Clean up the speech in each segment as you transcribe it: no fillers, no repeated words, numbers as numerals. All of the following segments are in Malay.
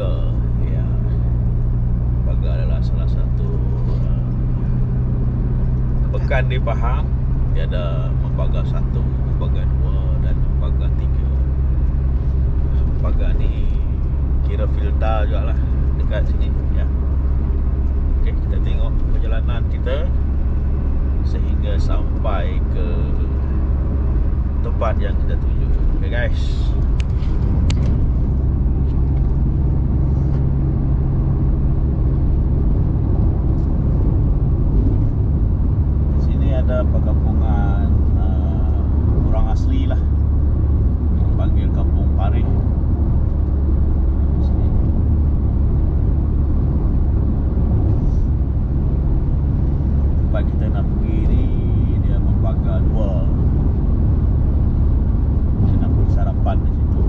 Mempaga. Ya, Mempaga adalah salah satu pekan di Pahang. Dia ada Mempaga 1, Mempaga 2 dan Mempaga 3. Mempaga ni kira filter juga lah dekat sini ya. Okey, kita tengok perjalanan kita sehingga sampai ke tempat yang kita tuju. Okey guys. Di sini ada perkampungan orang asli lah. Dipanggil Kampung Parih. Sini. Tempat kita nak pergi ni dia Mempaga 2. Kita nak pergi sarapan di situ.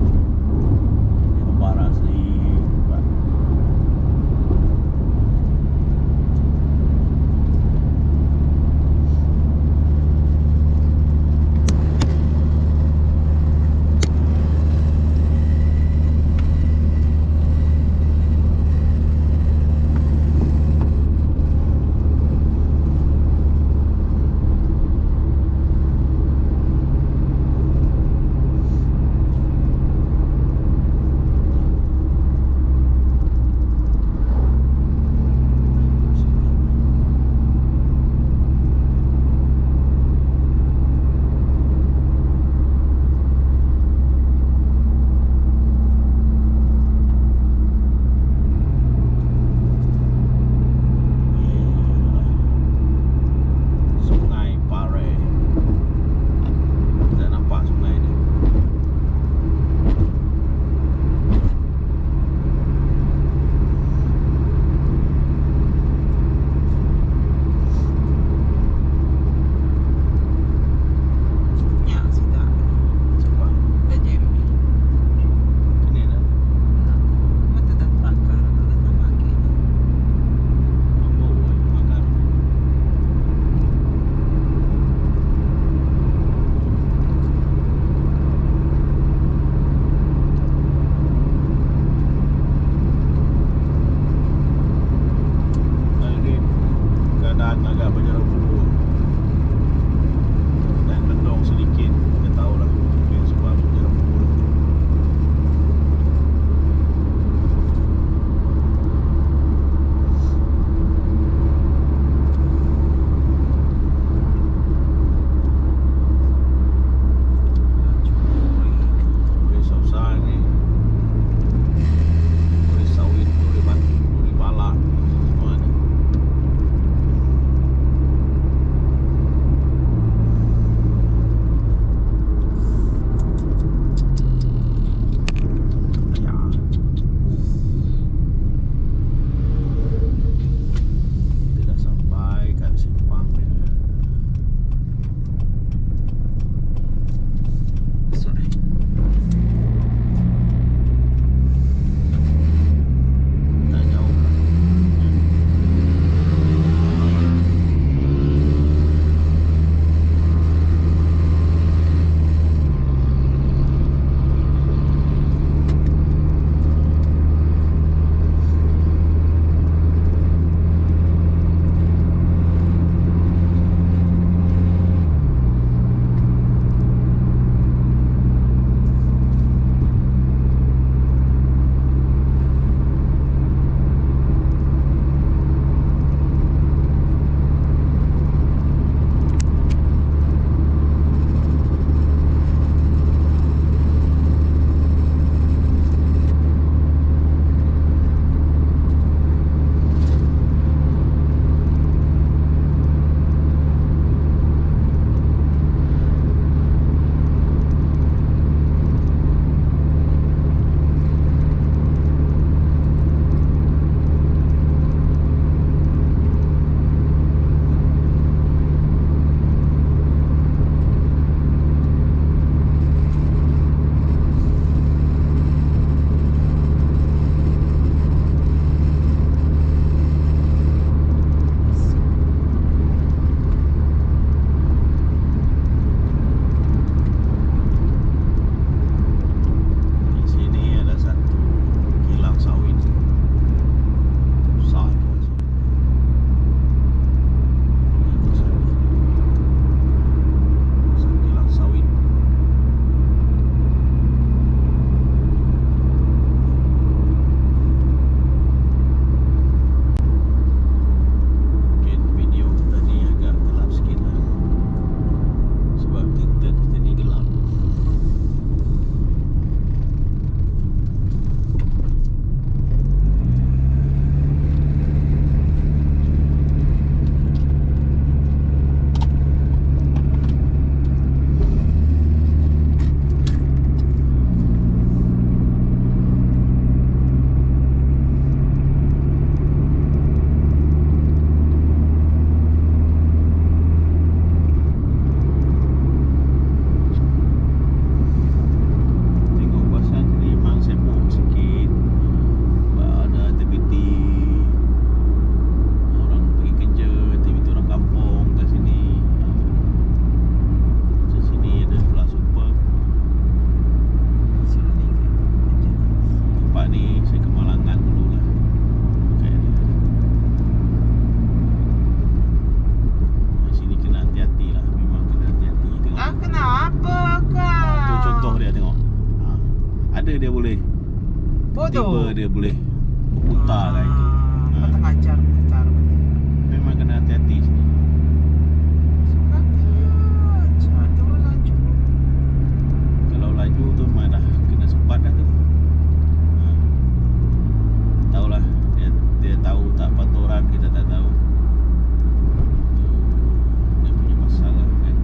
Oh, tu. tiba dia boleh berputar lah itu. Kau tak ajar putar. Memang kena hati-hati sini. Ajar tu laju. Kalau laju tu memang dah kena sempat dah tu. Tahulah dia tahu tak patoran, kita tak tahu. Dia punya masalah kan.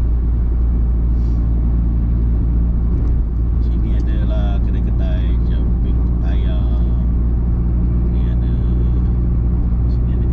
Sini adalah kedai-kedai jumping tayar. Ni ada, sini ada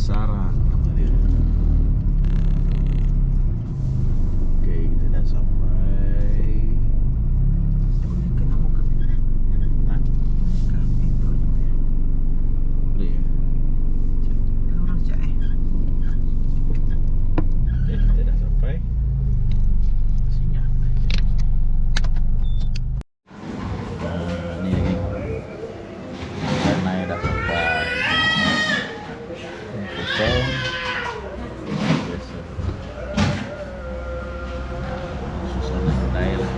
Sarang nama dia. Oke, kita dah sampai. Boleh kena muka. Nah, Buka pintu je. boleh ya? Lurus je Oke, kita dah sampai. Singgah. Ni lagi. Tanai dah sampai. Kosong. Biasa. Susah nak kedai lah.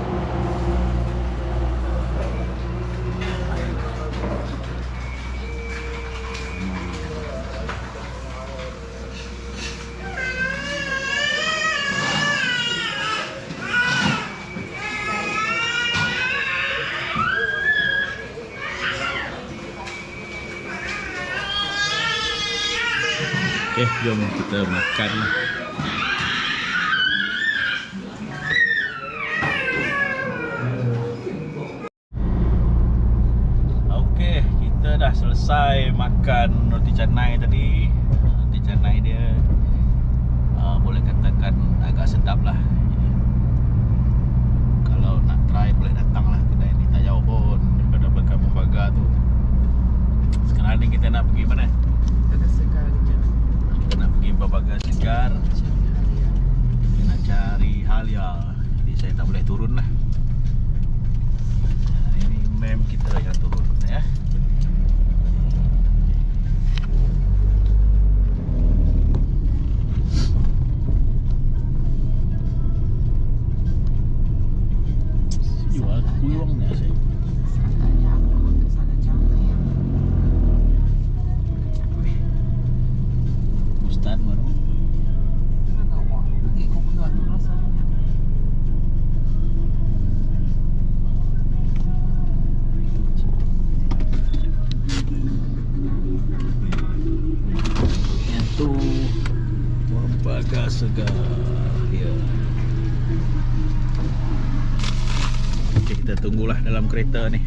Oke, jom kita makan lah. Oke, kita dah selesai makan roti canai tadi. Roti canai dia boleh katakan agak sedap lah. Jadi, kalau nak try boleh datang lah kedai ni, tak jauh pun daripada belakang Membaga tu. Sekarang ni kita nak pergi mana? Ada segar je. Kita nak pergi Membaga Segar. Kita nak cari Halia. Jadi saya tak boleh turun lah. Ini mem kita yang turun ya. Jual kuyong ni saya. Salahnya aku tu salah cara yang capek. Ustaz baru. Mana awak lagi kau keluar tu rasanya. Yang tu Membaga Segar. Ya. Okey, kita tunggulah dalam kereta ni.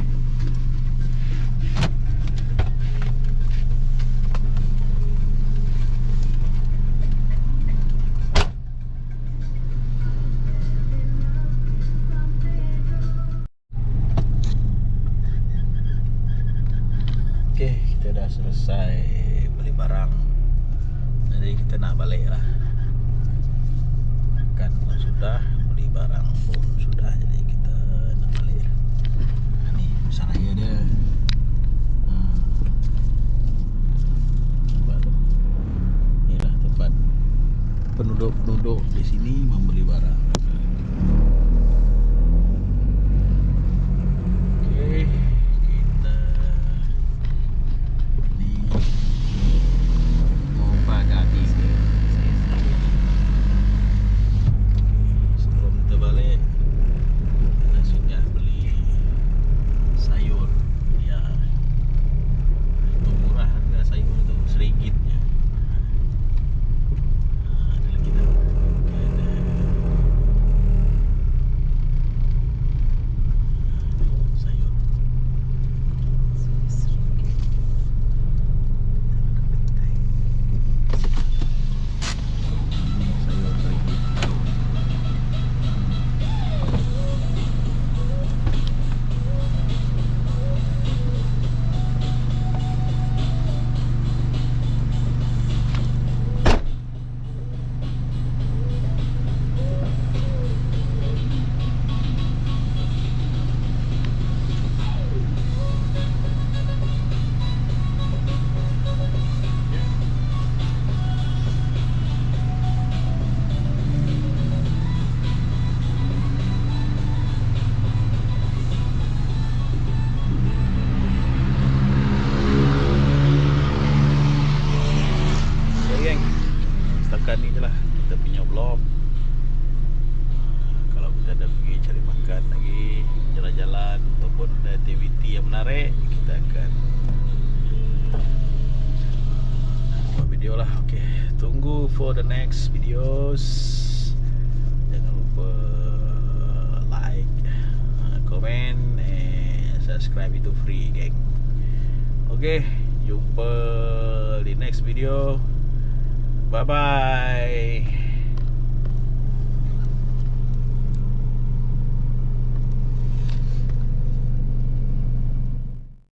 Okey, kita dah selesai beli barang. Jadi kita nak balik lah. Makan pun sudah, beli barang pun sudah. Jadi kita nak balik lah. Ni Saraya dia. Tempat inilah tempat penduduk-penduduk di sini membeli barang. Okey, kita ni Membaga Tiga. Sebelum kita balik, kita sudah beli sayur. Ya, itu murah harga sayur tu, RM1 je. Ada lagi tak? Ada sayur. Ini sayur RM1. Okay, geng. Setakat ni je lah kita punya vlog. Kalau kita ada pergi cari makan lagi, jalan-jalan ataupun ada aktiviti yang menarik, kita akan buat video lah. Okay, tunggu for the next videos. Jangan lupa like, comment and subscribe, itu free, geng. Okay, jumpa di next video. Bye bye.